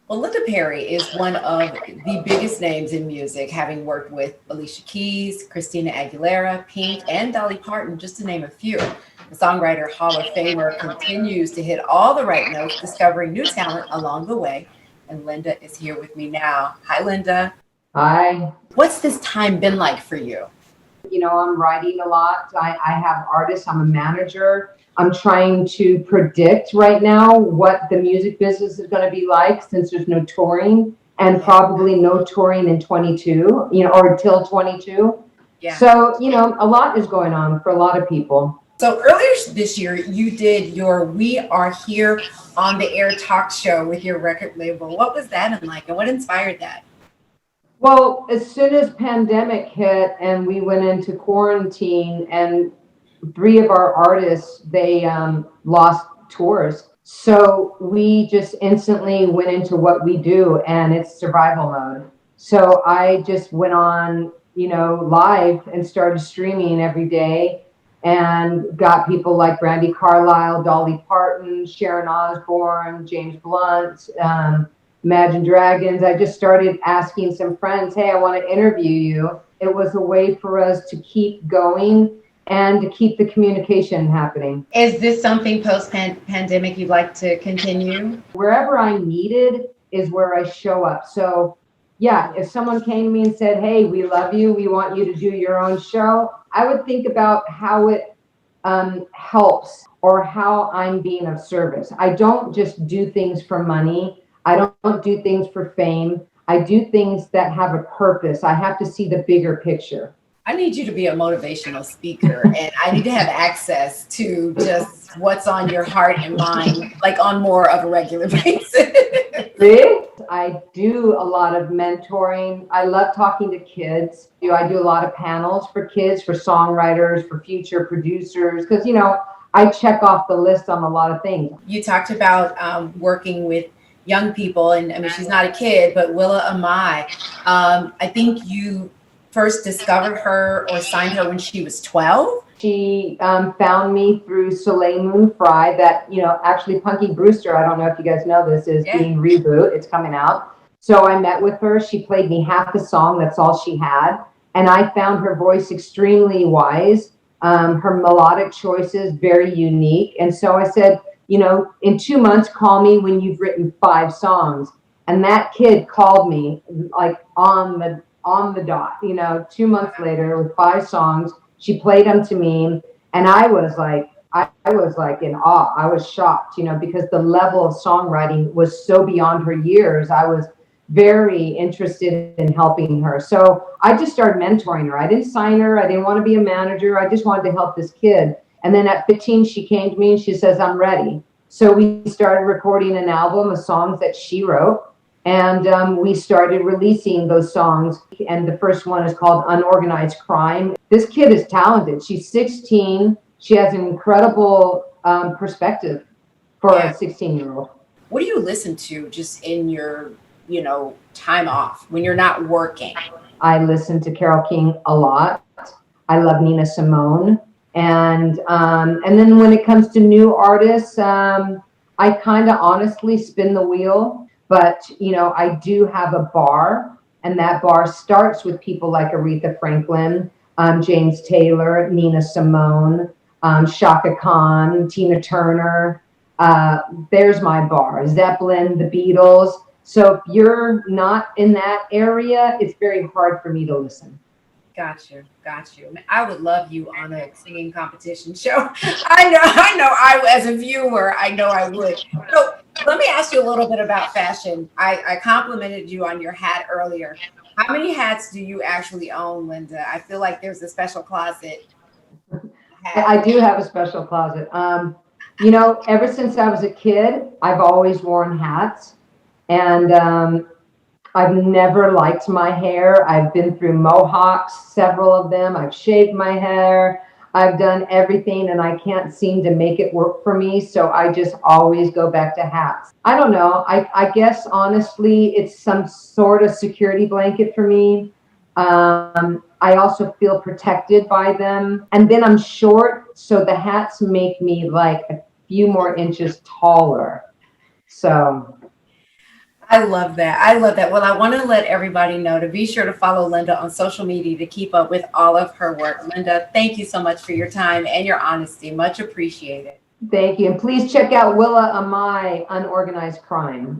Well, Linda Perry is one of the biggest names in music, having worked with Alicia Keys, Christina Aguilera, Pink, and Dolly Parton, just to name a few. The songwriter Hall of Famer continues to hit all the right notes, discovering new talent along the way. And Linda is here with me now. Hi, Linda. I, What's this time been like for you? I'm writing a lot. I have artists. I'm a manager. I'm trying to predict right now what the music business is going to be like since there's no touring and Yeah, probably no touring in 22, or until 22. yeah. So, a lot is going on for a lot of people. So earlier this year, you did your We Are Here on the Air talk show with your record label. What was that like, and what inspired that? Well, as soon as pandemic hit and we went into quarantine and three of our artists, they lost tours. So we just instantly went into what we do, and it's survival mode. So I just went on, live and started streaming every day and got people like Brandy Carlisle, Dolly Parton, Sharon Osbourne, James Blunt, Imagine Dragons. I just started asking some friends, hey, I want to interview you. It was a way for us to keep going and to keep the communication happening. Is this something post pandemic you'd like to continue? Wherever I'm needed is where I show up. So, yeah, if someone came to me and said, hey, we love you, we want you to do your own show, I would think about how it helps or how I'm being of service. I don't just do things for money. I don't do things for fame. I do things that have a purpose. I have to see the bigger picture. I need you to be a motivational speaker, and I need to have access to just what's on your heart and mind, like on more of a regular basis. Really? I do a lot of mentoring. I love talking to kids. I do a lot of panels for kids, for songwriters, for future producers, because, I check off the list on a lot of things. You talked about working with young people, and I mean, she's not a kid, but Willa Amai. I think you first discovered her or signed her when she was 12. She found me through Soleil Moon Frye, that, actually Punky Brewster, I don't know if you guys know this, is being reboot. It's coming out. So I met with her. She played me half the song. That's all she had. And I found her voice extremely wise. Her melodic choices, very unique. And so I said, in 2 months, call me when you've written 5 songs. And that kid called me like on the dot, 2 months later with 5 songs. She played them to me, and I was like in awe. I was shocked, because the level of songwriting was so beyond her years. I was very interested in helping her. So I just started mentoring her. I didn't sign her. I didn't want to be a manager. I just wanted to help this kid. And then at 15, she came to me and she says, I'm ready. So we started recording an album of songs that she wrote. And we started releasing those songs. And the first one is called Unorganized Crime. This kid is talented. She's 16. She has an incredible perspective for a 16-year-old. What do you listen to just in your, time off when you're not working? I listen to Carole King a lot. I love Nina Simone. And then when it comes to new artists, I kind of honestly spin the wheel. But, I do have a bar, and that bar starts with people like Aretha Franklin, James Taylor, Nina Simone, Shaka Khan, Tina Turner. There's my bar. Zeppelin, the Beatles. So if you're not in that area, it's very hard for me to listen. Got you. I would love you on a singing competition show. I as a viewer, I know I would. So let me ask you a little bit about fashion. I complimented you on your hat earlier. How many hats do you actually own, Linda? I feel like there's a special closet. I do have a special closet. Ever since I was a kid, I've always worn hats. And I've never liked my hair. I've been through mohawks, several of them. I've shaved my hair. I've done everything, and I can't seem to make it work for me. So I just always go back to hats. I don't know. I guess, honestly, it's some sort of security blanket for me. I also feel protected by them. And then I'm short, so the hats make me like a few more inches taller. So... I love that. I love that. Well, I want to let everybody know to be sure to follow Linda on social media to keep up with all of her work. Linda, thank you so much for your time and your honesty. Much appreciated. Thank you. And please check out Willa Amai, Unorganized Crime.